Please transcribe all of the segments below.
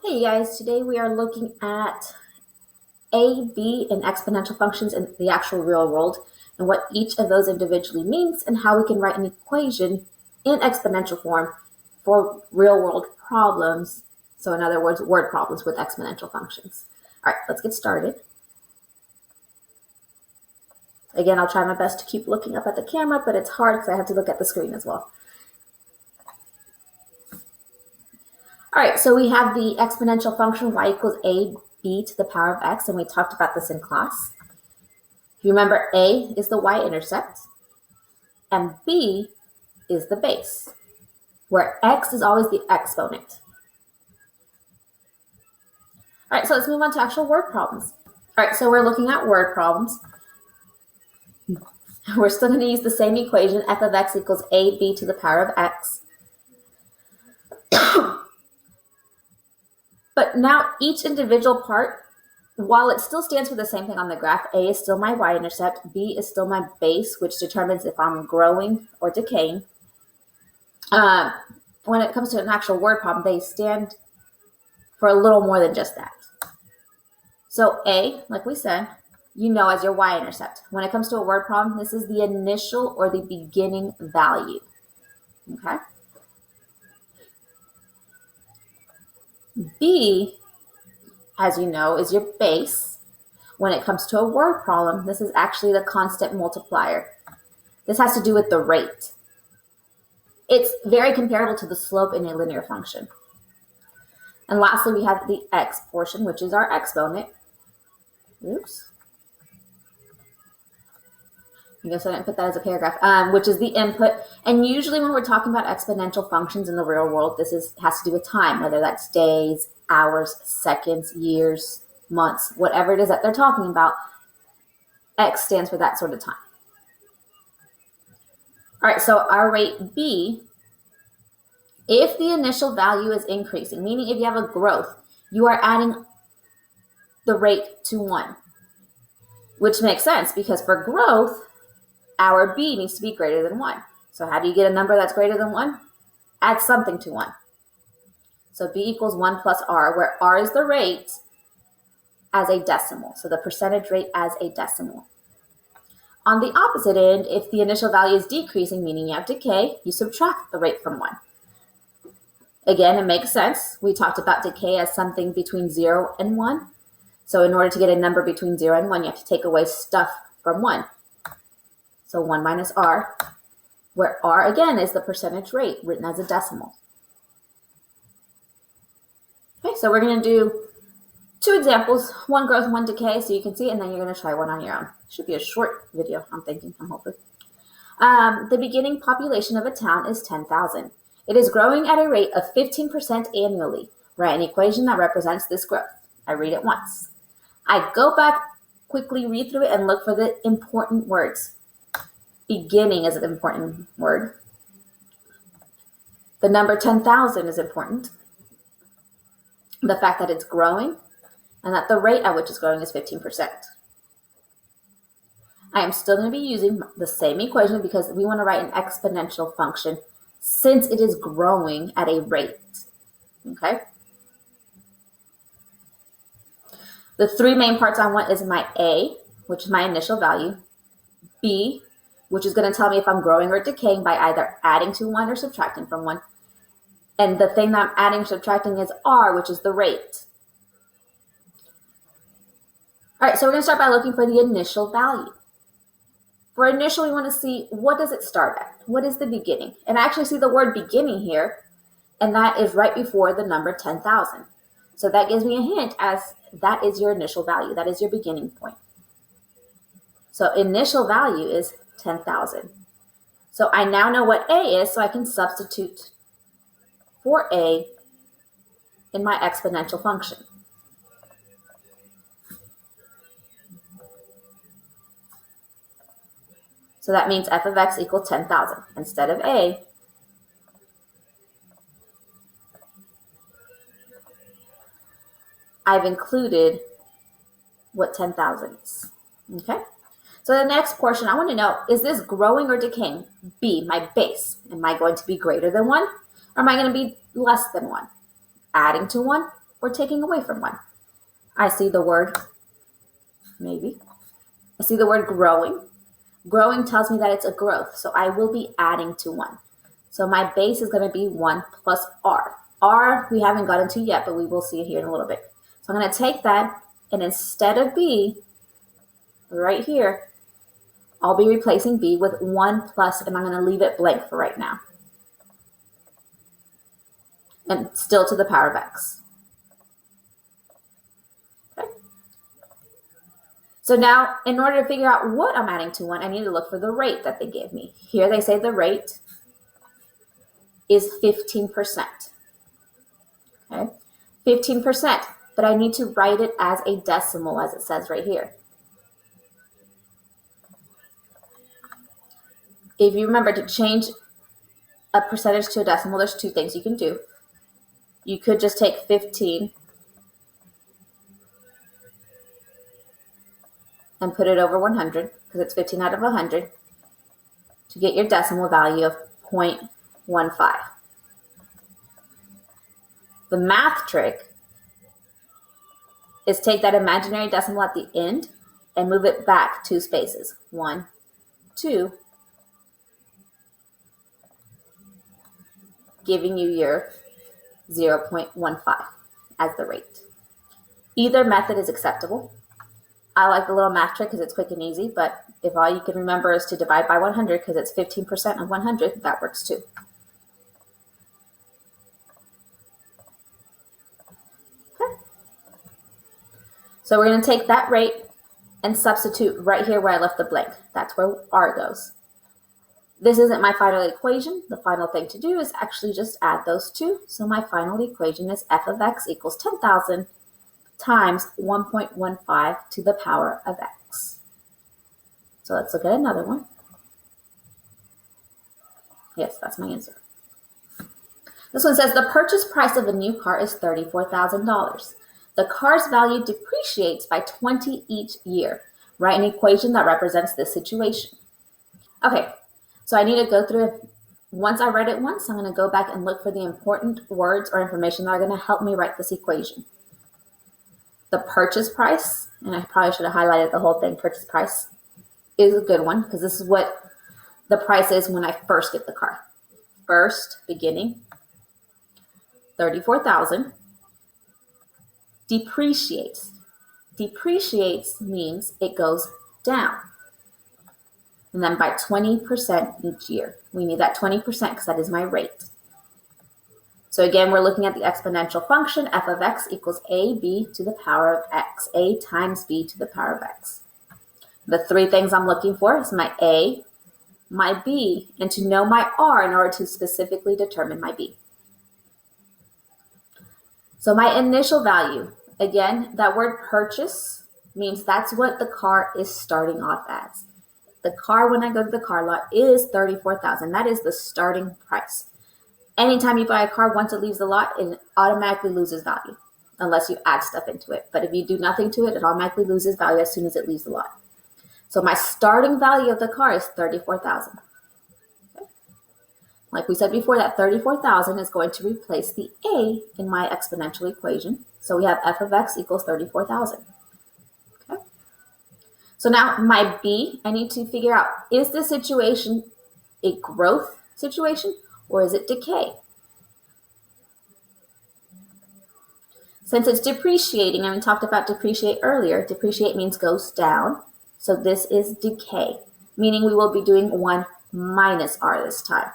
Hey guys, today we are looking at A, B, and exponential functions in the actual real world and what each of those individually means and how we can write an equation in exponential form for real world problems. So in other words, word problems with exponential functions. All right, let's get started. Again, I'll try my best to keep looking up at the camera, but it's hard because I have to look at the screen as well. All right, so we have the exponential function y equals ab to the power of x, and we talked about this in class. If you remember, a is the y-intercept, and b is the base, where x is always the exponent. All right, so let's move on to actual word problems. All right, so we're looking at word problems. We're still going to use the same equation, f of x equals ab to the power of x. But now each individual part, while it still stands for the same thing on the graph, A is still my y-intercept, B is still my base, which determines if I'm growing or decaying. When it comes to an actual word problem, they stand for a little more than just that. So A, like we said, you know as your y-intercept. When it comes to a word problem, this is the initial or the beginning value. Okay? B, as you know, is your base. When it comes to a word problem, this is actually the constant multiplier. This has to do with the rate. It's very comparable to the slope in a linear function. And lastly, we have the x portion, which is our exponent. Oops. I guess I didn't put that as a paragraph, which is the input. And usually when we're talking about exponential functions in the real world, this has to do with time, whether that's days, hours, seconds, years, months, whatever it is that they're talking about. X stands for that sort of time. All right, so our rate B, if the initial value is increasing, meaning if you have a growth, you are adding the rate to 1, which makes sense because for growth, our B needs to be greater than 1. So how do you get a number that's greater than 1? Add something to 1. So B equals 1 plus R, where R is the rate as a decimal. So the percentage rate as a decimal. On the opposite end, if the initial value is decreasing, meaning you have decay, you subtract the rate from 1. Again, it makes sense. We talked about decay as something between 0 and 1. So in order to get a number between 0 and 1, you have to take away stuff from 1. So 1 minus R, where R, again, is the percentage rate written as a decimal. Okay, so we're going to do 2 examples, one growth and one decay, so you can see, and then you're going to try one on your own. Should be a short video, I'm hoping. The beginning population of a town is 10,000. It is growing at a rate of 15% annually. Write an equation that represents this growth. I read it once. I go back, quickly read through it, and look for the important words. Beginning is an important word. The number 10,000 is important. The fact that it's growing and that the rate at which it's growing is 15%. I am still going to be using the same equation because we want to write an exponential function since it is growing at a rate. Okay? The 3 main parts I want is my A, which is my initial value, B, which is going to tell me if I'm growing or decaying by either adding to 1 or subtracting from 1. And the thing that I'm adding or subtracting is R, which is the rate. All right, so we're going to start by looking for the initial value. For initial, we want to see what does it start at? What is the beginning? And I actually see the word beginning here, and that is right before the number 10,000. So that gives me a hint as that is your initial value. That is your beginning point. So initial value is 10,000. So I now know what A is, so I can substitute for A in my exponential function. So that means f of x equals 10,000. Instead of A, I've included what 10,000 is. Okay? So the next portion, I want to know, is this growing or decaying? B, my base. Am I going to be greater than 1? Or am I going to be less than 1? Adding to 1 or taking away from 1? I see the word, maybe. I see the word growing. Growing tells me that it's a growth, so I will be adding to 1. So my base is going to be 1 plus r. R we haven't gotten to yet, but we will see it here in a little bit. So I'm going to take that, and instead of b, right here, I'll be replacing b with 1 plus, and I'm going to leave it blank for right now. And still to the power of x. Okay. So now, in order to figure out what I'm adding to 1, I need to look for the rate that they gave me. Here they say the rate is 15%. Okay, 15%, but I need to write it as a decimal, as it says right here. If you remember to change a percentage to a decimal, there's 2 things you can do. You could just take 15 and put it over 100, because it's 15 out of 100, to get your decimal value of 0.15. The math trick is take that imaginary decimal at the end and move it back 2 spaces. 1, 2, giving you your 0.15 as the rate. Either method is acceptable. I like the little math trick because it's quick and easy, but if all you can remember is to divide by 100 because it's 15% of 100, that works too. Okay. So we're going to take that rate and substitute right here where I left the blank. That's where r goes. This isn't my final equation. The final thing to do is actually just add those 2. So my final equation is f of x equals 10,000 times 1.15 to the power of x. So let's look at another one. Yes, that's my answer. This one says the purchase price of a new car is $34,000. The car's value depreciates by 20 each year. Write an equation that represents this situation. Okay, so I need to go through it. Once I read it once, I'm going to go back and look for the important words or information that are going to help me write this equation. The purchase price, and I probably should have highlighted the whole thing, purchase price, is a good one because this is what the price is when I first get the car. First, beginning, $34,000. Depreciates. Depreciates means it goes down. And then by 20% each year. We need that 20% because that is my rate. So again, we're looking at the exponential function, f of x equals ab to the power of x, a times b to the power of x. The 3 things I'm looking for is my a, my b, and to know my r in order to specifically determine my b. So my initial value, again, that word purchase means that's what the car is starting off as. The car, when I go to the car lot, is $34,000. That is the starting price. Anytime you buy a car, once it leaves the lot, it automatically loses value, unless you add stuff into it. But if you do nothing to it, it automatically loses value as soon as it leaves the lot. So my starting value of the car is $34,000. Okay. Like we said before, that $34,000 is going to replace the a in my exponential equation. So we have f of x equals $34,000. Okay. So now my b, I need to figure out, is this situation a growth situation? Or is it decay? Since it's depreciating, and we talked about depreciate earlier, depreciate means goes down. So this is decay, meaning we will be doing 1 minus r this time.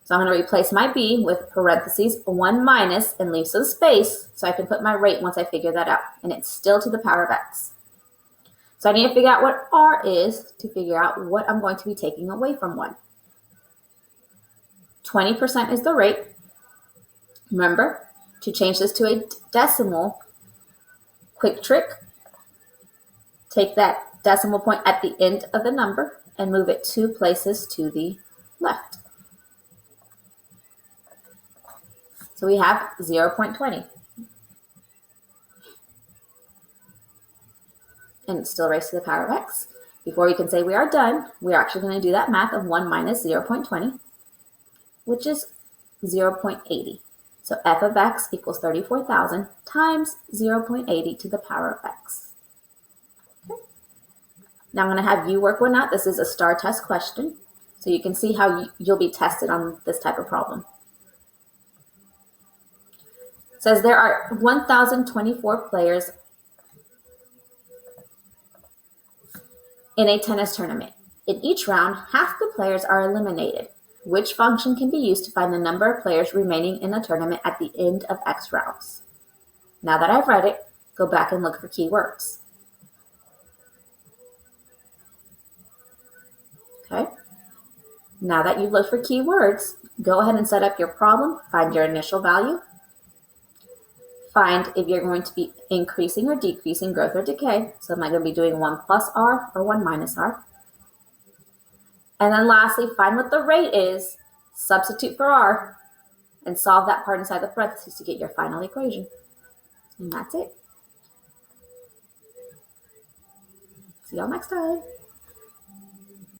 So I'm going to replace my b with parentheses 1 minus and leave some space so I can put my rate once I figure that out. And it's still to the power of x. So I need to figure out what r is to figure out what I'm going to be taking away from 1. 20% is the rate. Remember, to change this to a decimal, quick trick, take that decimal point at the end of the number and move it 2 places to the left. So we have 0.20. And it's still raised to the power of x. Before we can say we are done, we're actually going to do that math of 1 minus 0.20. Which is 0.80. So f of x equals 34,000 times 0.80 to the power of x. Okay. Now I'm going to have you work one out. This is a STAR test question, so you can see how you'll be tested on this type of problem. It says there are 1,024 players in a tennis tournament. In each round, half the players are eliminated. Which function can be used to find the number of players remaining in the tournament at the end of X rounds? Now that I've read it, go back and look for keywords. Okay. Now that you've looked for keywords, go ahead and set up your problem, find your initial value, find if you're going to be increasing or decreasing growth or decay. So am I going to be doing 1 plus R or 1 minus R? And then lastly, find what the rate is, substitute for R, and solve that part inside the parentheses to get your final equation. And that's it. See y'all next time.